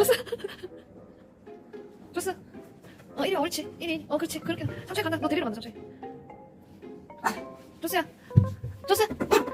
좋았어. 좋았어. 이리 와, 옳지. 이리. 그렇지. 그렇게. 삼촌이 간다. 너 데리러 간다, 삼촌이. 좋았어요. 좋았어.